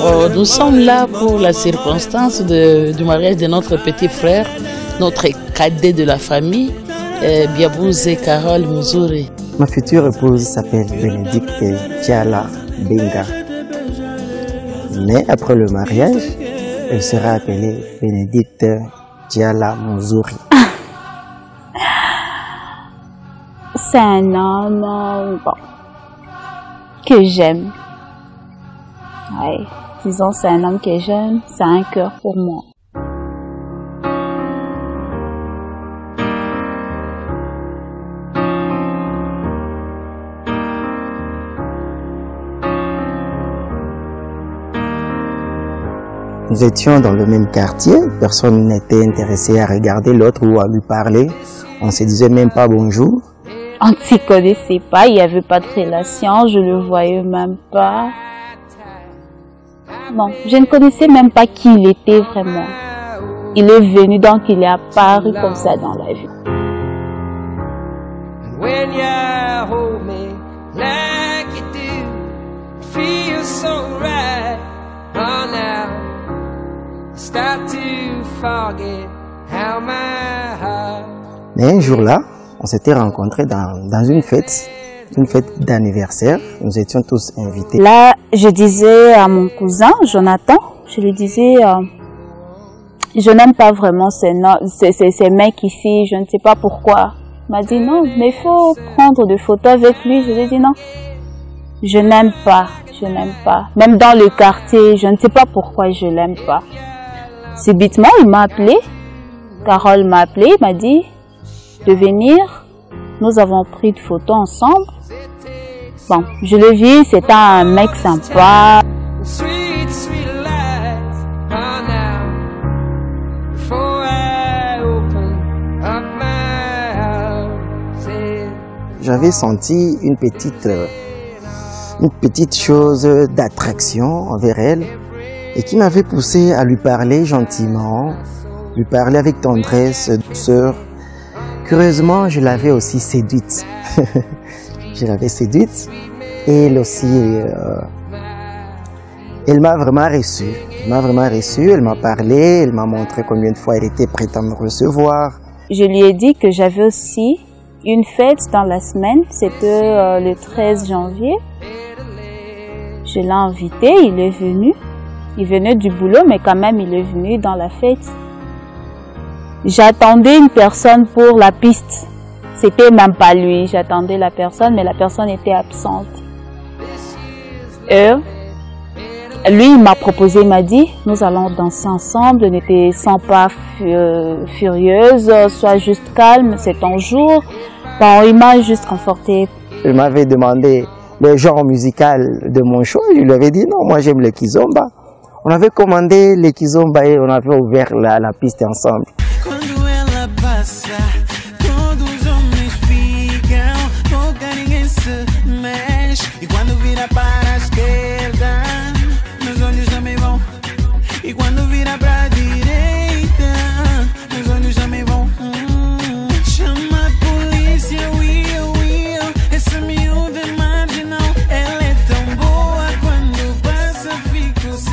Oh, nous sommes là pour la circonstance du mariage de notre petit frère, notre cadet de la famille, Biabouze Carole Muzuri. Ma future épouse s'appelle Bénédicte Diala Benga. Mais après le mariage, elle sera appelée Bénédicte Diala Muzuri. C'est un homme que j'aime. Ouais, disons, c'est un homme que j'aime, c'est un cœur pour moi. Nous étions dans le même quartier, personne n'était intéressé à regarder l'autre ou à lui parler. On ne se disait même pas bonjour. On ne s'y connaissait pas, il n'y avait pas de relation, je ne le voyais même pas. Non, je ne connaissais même pas qui il était vraiment. Il est venu, donc il est apparu comme ça dans la vie. Mais un jour-là, on s'était rencontrés dans une fête d'anniversaire. Nous étions tous invités. Là, je disais à mon cousin, Jonathan, je lui disais, je n'aime pas vraiment ces mecs ici, je ne sais pas pourquoi. Il m'a dit non, mais il faut prendre des photos avec lui. Je lui ai dit non, je n'aime pas, je n'aime pas. Même dans le quartier, je ne sais pas pourquoi je l'aime pas. Subitement, il m'a appelé, Carole m'a appelé, il m'a dit de venir. Nous avons pris des photos ensemble. Bon, je le vis, c'était un mec sympa. J'avais senti une petite chose d'attraction envers elle et qui m'avait poussé à lui parler gentiment, lui parler avec tendresse, douceur. Curieusement, je l'avais aussi séduite. Je l'avais séduite et elle aussi, elle m'a vraiment reçu. Elle m'a parlé, elle m'a montré combien de fois elle était prête à me recevoir. Je lui ai dit que j'avais aussi une fête dans la semaine, c'était le 13 janvier. Je l'ai invité, il est venu. Il venait du boulot, mais quand même, il est venu dans la fête. J'attendais une personne pour la piste. C'était même pas lui. J'attendais la personne, mais la personne était absente. Lui, il m'a proposé, il m'a dit, nous allons danser ensemble, ne sois pas furieuse, sois juste calme, c'est ton jour. Bon, il m'a juste conforté. Il m'avait demandé le genre musical de mon choix. Je lui avais dit non, moi j'aime le kizomba. On avait commandé le kizomba et on avait ouvert la piste ensemble.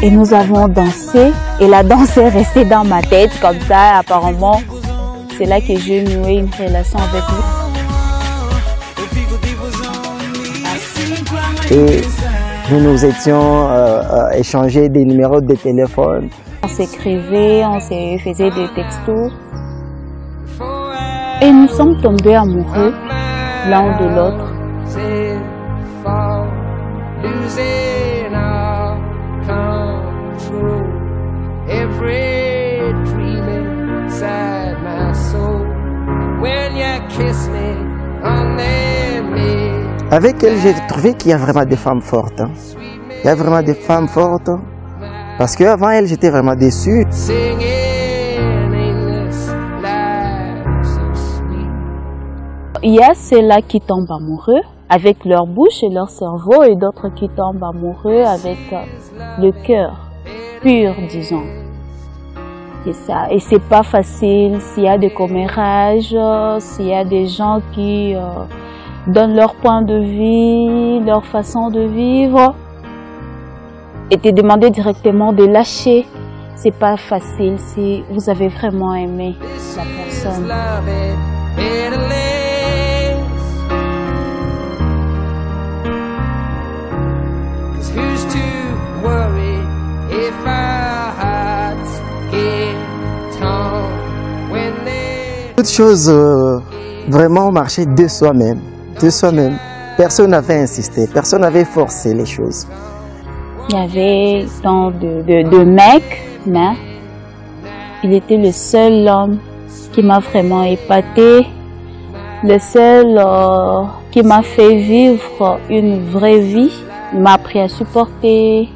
Et nous avons dansé et la danse est restée dans ma tête comme ça. Apparemment, c'est là que j'ai noué une relation avec lui. Et nous étions échangés des numéros de téléphone. On s'écrivait, on se faisait des textos. Et nous sommes tombés amoureux l'un de l'autre. Avec elle, j'ai trouvé qu'il y a vraiment des femmes fortes. Hein. Il y a vraiment des femmes fortes. Parce qu'avant elle, j'étais vraiment déçu. Il y a ceux-là qui tombent amoureux avec leur bouche et leur cerveau et d'autres qui tombent amoureux avec le cœur pur, disons. C'est ça. Et c'est pas facile s'il y a des commérages, s'il y a des gens qui donnent leur point de vie, leur façon de vivre. et te demander directement de lâcher, c'est pas facile si vous avez vraiment aimé la personne. Toute chose vraiment marcher de soi-même, Personne n'avait insisté, personne n'avait forcé les choses. Il y avait tant de mecs, mais il était le seul homme qui m'a vraiment épaté, le seul qui m'a fait vivre une vraie vie. Il m'a appris à supporter,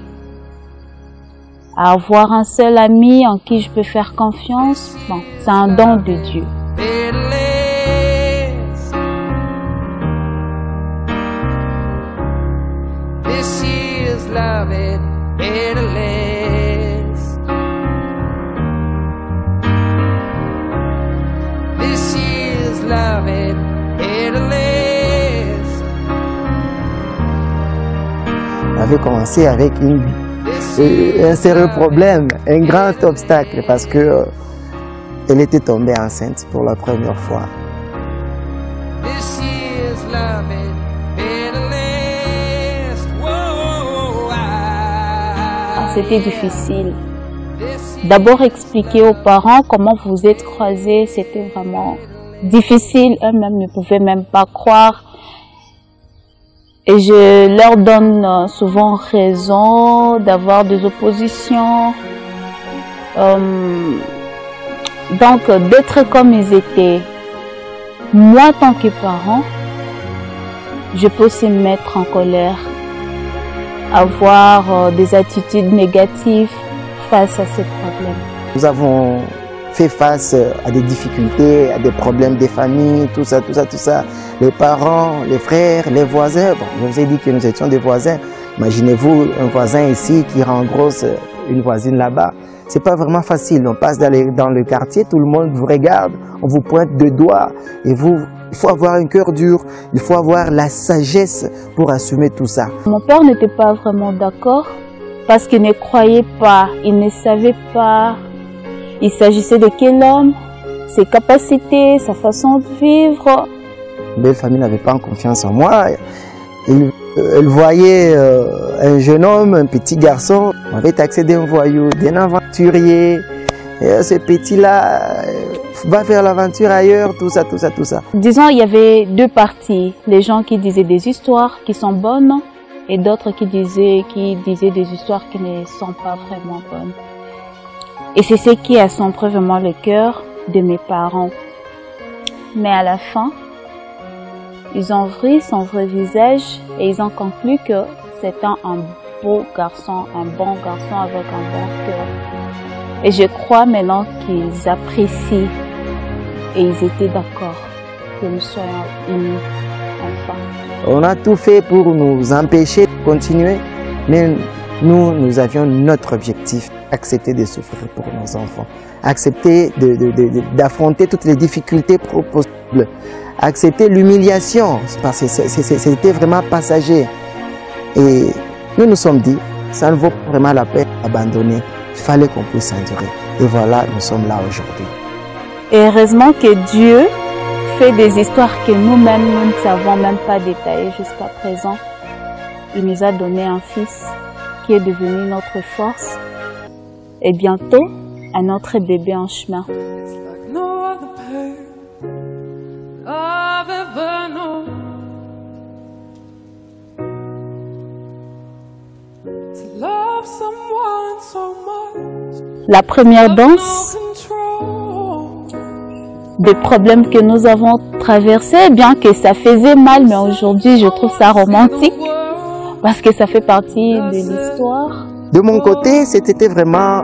à avoir un seul ami en qui je peux faire confiance. Bon, c'est un don de Dieu. Avait commencé avec un sérieux problème, un grand obstacle parce que elle était tombée enceinte pour la première fois. C'était difficile. D'abord expliquer aux parents comment vous êtes croisés, c'était vraiment difficile. Eux-mêmes ne pouvaient même pas croire. Et je leur donne souvent raison d'avoir des oppositions. Donc, d'être comme ils étaient. Moi, en tant que parent, je peux aussi me mettre en colère, avoir des attitudes négatives face à ces problèmes. Nous avons fait face à des difficultés, à des problèmes des familles, tout ça. Les parents, les frères, les voisins. Bon, je vous ai dit que nous étions des voisins. Imaginez-vous un voisin ici qui rend grosse une voisine là-bas. C'est pas vraiment facile. On passe dans le quartier, tout le monde vous regarde, on vous pointe deux doigts. Et vous, il faut avoir un cœur dur, il faut avoir la sagesse pour assumer tout ça. Mon père n'était pas vraiment d'accord parce qu'il ne croyait pas, il ne savait pas. Il s'agissait de quel homme, ses capacités, sa façon de vivre. Ma belle famille n'avait pas confiance en moi. Elle voyait un jeune homme, un petit garçon, on avait taxé d'un voyou, d'un aventurier. Et ce petit-là va faire l'aventure ailleurs, tout ça. Disons, il y avait deux parties. Les gens qui disaient des histoires qui sont bonnes et d'autres qui disaient des histoires qui ne sont pas vraiment bonnes. Et c'est ce qui a centré vraiment le cœur de mes parents. Mais à la fin, ils ont vu son vrai visage et ils ont conclu que c'était un beau garçon, un bon garçon avec un bon cœur. Et je crois maintenant qu'ils apprécient et ils étaient d'accord que nous soyons unis enfin. On a tout fait pour nous empêcher de continuer, mais nous avions notre objectif, accepter de souffrir pour nos enfants, accepter d'affronter toutes les difficultés possibles, accepter l'humiliation, parce que c'était vraiment passager. Et nous nous sommes dit, ça ne vaut pas vraiment la peine d'abandonner, il fallait qu'on puisse endurer. Et voilà, nous sommes là aujourd'hui. Et heureusement que Dieu fait des histoires que nous-mêmes, nous ne savons même pas détailler jusqu'à présent. Il nous a donné un fils qui est devenu notre force et bientôt un autre bébé en chemin. La première danse, des problèmes que nous avons traversés, bien que ça faisait mal, mais aujourd'hui je trouve ça romantique parce que ça fait partie de l'histoire. De mon côté, c'était vraiment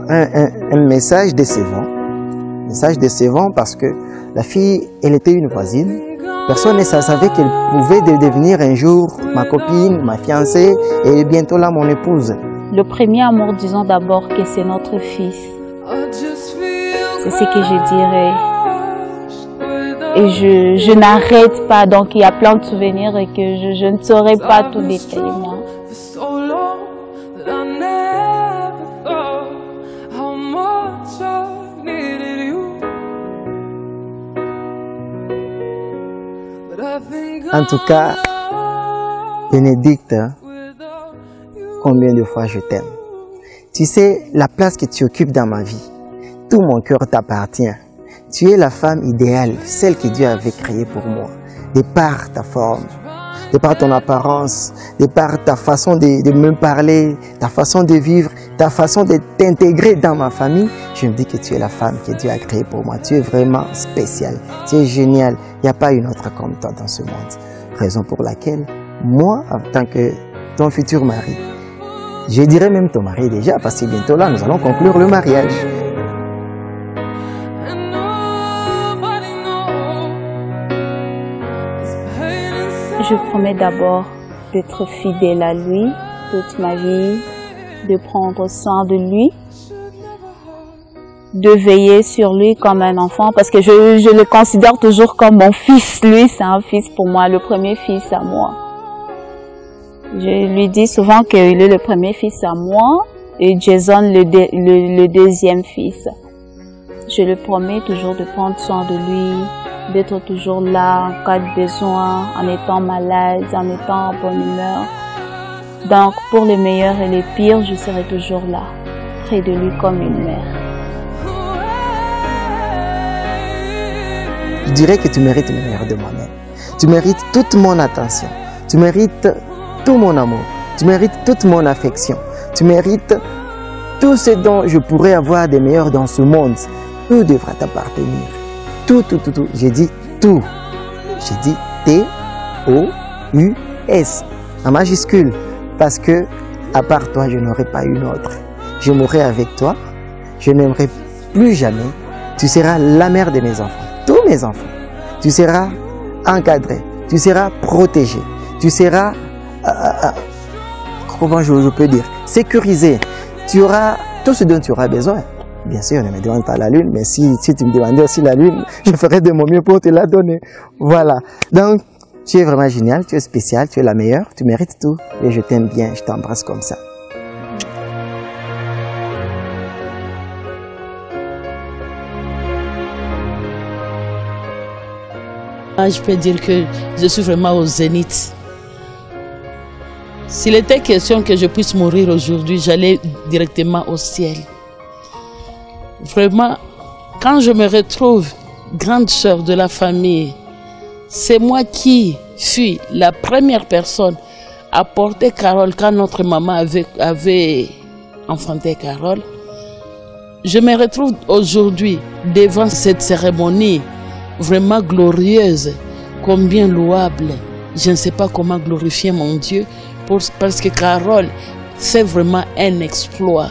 un message décevant. Un message décevant parce que la fille, elle était une voisine. Personne ne savait qu'elle pouvait devenir un jour ma copine, ma fiancée et bientôt là mon épouse. Le premier amour, disons d'abord que c'est notre fils. C'est ce que je dirais. Et je n'arrête pas, donc il y a plein de souvenirs et que je ne saurais pas tout détailler moi. En tout cas, Bénédicte, combien de fois je t'aime. Tu sais, la place que tu occupes dans ma vie, tout mon cœur t'appartient. Tu es la femme idéale, celle que Dieu avait créée pour moi. De par ta forme, de par ton apparence, de par ta façon de me parler, ta façon de vivre, ta façon de t'intégrer dans ma famille, je me dis que tu es la femme que Dieu a créée pour moi. Tu es vraiment spéciale, tu es géniale. Il n'y a pas une autre comme toi dans ce monde. Raison pour laquelle, moi, en tant que ton futur mari, je dirais même ton mari déjà, parce que bientôt là, nous allons conclure le mariage. Je promets d'abord d'être fidèle à lui toute ma vie, de prendre soin de lui, de veiller sur lui comme un enfant, parce que je le considère toujours comme mon fils. Lui, c'est un fils pour moi, le premier fils à moi. Je lui dis souvent qu'il est le premier fils à moi et Jason le deuxième fils. Je le promets toujours de prendre soin de lui, d'être toujours là en cas de besoin, en étant malade, en étant en bonne humeur. Donc, pour les meilleurs et les pires, je serai toujours là, près de lui comme une mère. Je dirais que tu mérites le meilleur de moi-même. Tu mérites toute mon attention. Tu mérites tout mon amour. Tu mérites toute mon affection. Tu mérites tout ce dont je pourrais avoir de meilleur dans ce monde. Tout devra t'appartenir. Tout. J'ai dit tout. J'ai dit T-O-U-S en majuscule. Parce que, à part toi, je n'aurais pas une autre. Je mourrai avec toi. Je n'aimerai plus jamais. Tu seras la mère de mes enfants. Tous mes enfants. Tu seras encadré. Tu seras protégé. Tu seras, comment je peux dire, sécurisé. Tu auras tout ce dont tu auras besoin. Bien sûr, ne me demande pas la lune, mais si tu me demandais aussi la lune, je ferai de mon mieux pour te la donner. Voilà. Donc, tu es vraiment génial, tu es spécial, tu es la meilleure, tu mérites tout. Et je t'aime bien, je t'embrasse comme ça. Je peux dire que je suis vraiment au zénith. S'il était question que je puisse mourir aujourd'hui, j'allais directement au ciel. Vraiment, quand je me retrouve grande sœur de la famille, c'est moi qui fus la première personne à porter Carole quand notre maman avait enfanté Carole. Je me retrouve aujourd'hui devant cette cérémonie vraiment glorieuse, combien louable. Je ne sais pas comment glorifier mon Dieu parce que Carole, c'est vraiment un exploit.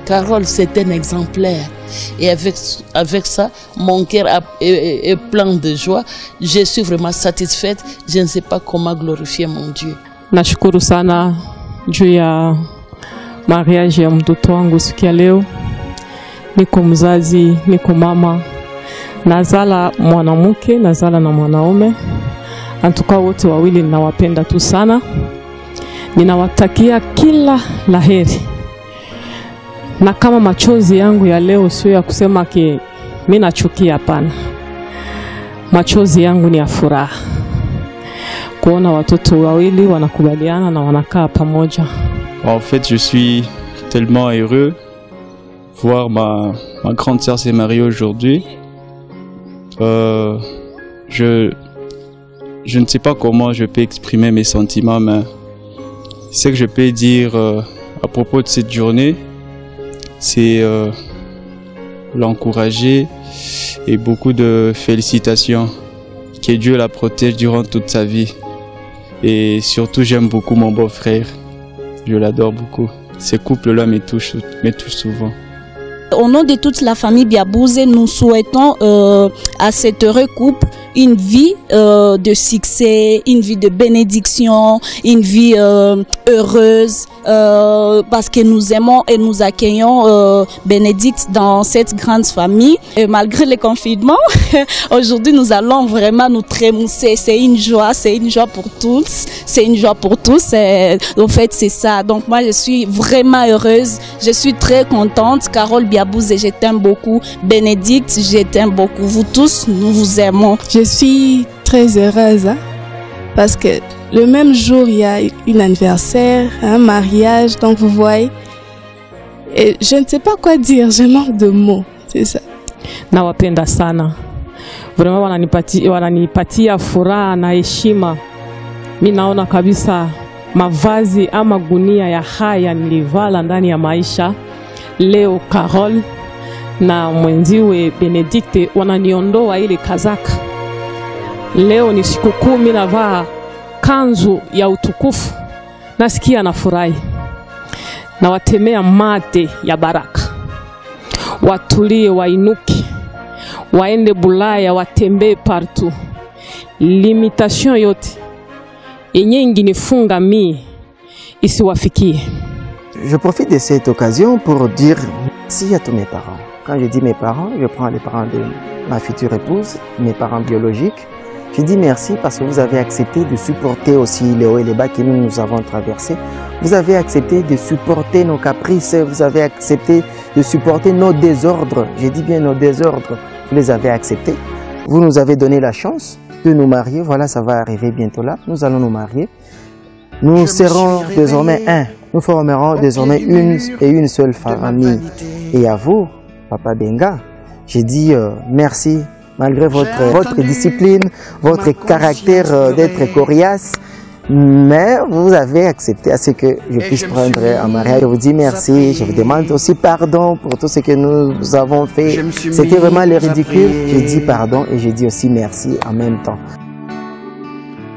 Carole, c'est un exemplaire. Et avec ça, mon cœur est plein de joie. Je suis vraiment satisfaite. Je ne sais pas comment glorifier mon Dieu. Nashukuru sana juu ya mariage ya mtoto wangu siku ya leo. Niko mzazi, niko mama. Nazala mwanamke, nazala na mwanaume. Antuka wote wawili ninawapenda tu sana. Ninawatakia kila laheri. Na kama machozi yangu ya leo sio ya kusema ki mimi nachukia, hapana. Machozi yangu ni ya furaha. Kuona watoto wawili wanakubaliana na wanakaa pamoja. En fait, je suis tellement heureux voir ma grande sœur s'est mariée aujourd'hui. Je ne sais pas comment je peux exprimer mes sentiments, mais ce que je peux dire à propos de cette journée, c'est l'encourager et beaucoup de félicitations. Que Dieu la protège durant toute sa vie. Et surtout, j'aime beaucoup mon beau-frère. Je l'adore beaucoup. Ce couple-là me touche souvent. Au nom de toute la famille Biabouzé, nous souhaitons à cet heureux couple une vie de succès, une vie de bénédiction, une vie heureuse, parce que nous aimons et nous accueillons Bénédicte dans cette grande famille. Et malgré les confinements, aujourd'hui nous allons vraiment nous trémousser. C'est une joie pour tous. C'est une joie pour tous. En fait, c'est ça. Donc moi, je suis vraiment heureuse. Je suis très contente. Carole Biabouzé, je t'aime beaucoup. Bénédicte, je t'aime beaucoup. Vous tous, nous vous aimons. Je suis très heureuse, hein, parce que le même jour, il y a un anniversaire, un mariage, donc vous voyez. Et je ne sais pas quoi dire, je manque de mots, c'est ça. Nawapenda sana. Vraiment wananipatia furaha na heshima. Mimi naona kabisa mavazi ama gunia ya haya nilivala ndani ya maisha. Leo Carole na mwenziwe Benedicte wananiondoa ile kazaka. Leo ni sikukuu, mimi navaa kanzu ya utukufu. Nasikia na furahi. Na watemea mate ya baraka. Watulie, wainuke, waende Bulaya, watembee partout. Limitation yote yenye inginifunga mie isiwafikie. Je profite de cette occasion pour dire merci à tous mes parents. Quand je dis mes parents, je prends les parents de ma future épouse, mes parents biologiques. Je dis merci parce que vous avez accepté de supporter aussi les hauts et les bas que nous avons traversés. Vous avez accepté de supporter nos caprices, vous avez accepté de supporter nos désordres. Je dis bien nos désordres, vous les avez acceptés. Vous nous avez donné la chance de nous marier. Voilà, ça va arriver bientôt là. Nous allons nous marier. Nous serons désormais un. Nous formerons désormais une seule famille. Et à vous, Papa Benga, j'ai dit merci. Malgré votre discipline, votre caractère d'être coriace, mais vous avez accepté à ce que je puisse prendre un mariage. Je vous dis merci, je vous demande aussi pardon pour tout ce que nous avons fait. C'était vraiment le ridicule. Je dis pardon et je dis aussi merci en même temps.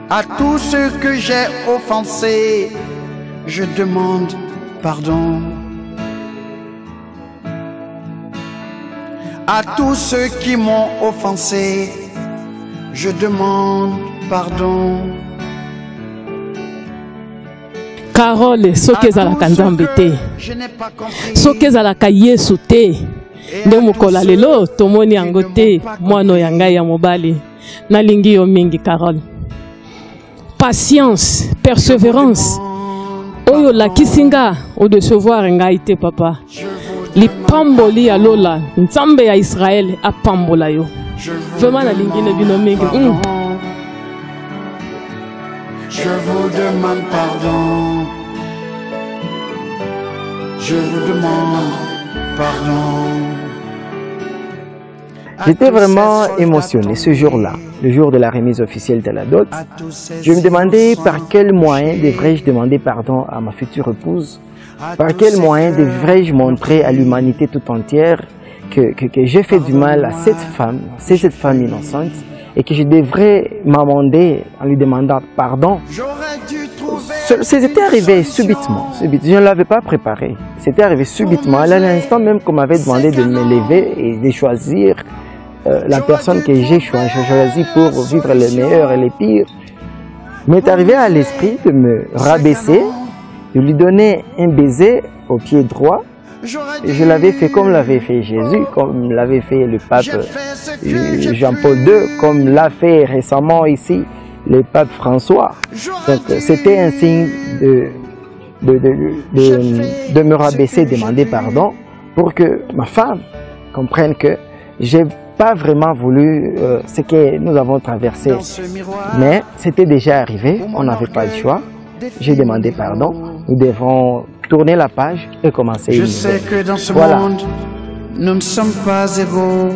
À tous ceux que j'ai offensés, je demande pardon. À tous ceux qui m'ont offensé, je demande pardon. Carole, soki ezalaka Nzambe te, soki ezalaka Yesu te, nde mokola lelo tomoni yango te, mwana ya ngai ya mobali. Nalingi yo mingi Carole. Patience, persévérance. Oyo lakisinga o décevoir ngai te papa. Lipamboli ya Lola, Nzambe ya Israël a pambola yo. Vraiment na lingi na bino mingi. Je vous demande pardon. Je vous demande pardon. J'étais vraiment émotionné ce jour-là, le jour de la remise officielle de la dot. Je me demandais par quel moyen devrais-je demander pardon à ma future épouse. Par quel moyen devrais-je montrer à l'humanité tout entière que j'ai fait du mal à cette femme innocente et que je devrais m'amender en lui demandant pardon. C'était arrivé subitement. Je ne l'avais pas préparé. C'était arrivé subitement. À l'instant même qu'on m'avait demandé de me lever et de choisir la personne que j'ai choisie pour vivre les meilleurs et les pires. M'est arrivé à l'esprit de me rabaisser, de lui donner un baiser au pied droit. Je l'avais fait comme l'avait fait Jésus, comme l'avait fait le pape Jean-Paul II, comme l'a fait récemment ici le pape François. Donc c'était un signe de me rabaisser, demander pardon pour que ma femme comprenne que j'ai pas vraiment voulu ce que nous avons traversé. Mais c'était déjà arrivé, on n'avait pas le choix. J'ai demandé pardon. Nous devons tourner la page et commencer une nouvelle. Je sais que dans ce monde, nous ne sommes pas égaux.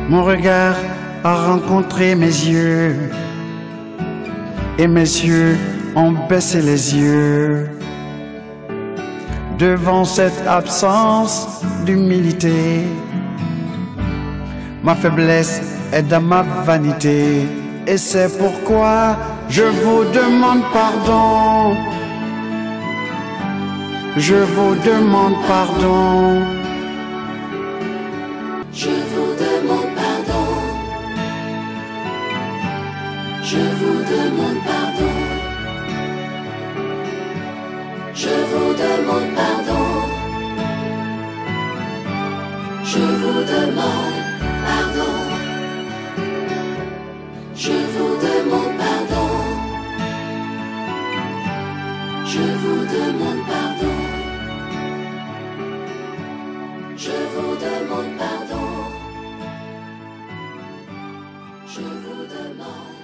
Mon regard a rencontré mes yeux et mes yeux ont baissé les yeux devant cette absence d'humilité. Ma faiblesse est dans ma vanité et c'est pourquoi je vous demande pardon. Je vous demande pardon. Je vous demande pardon. Je vous demande pardon. Je vous demande pardon. Je vous demande pardon. Je vous demande pardon. Je vous demande pardon. Je vous demande pardon. je vous demande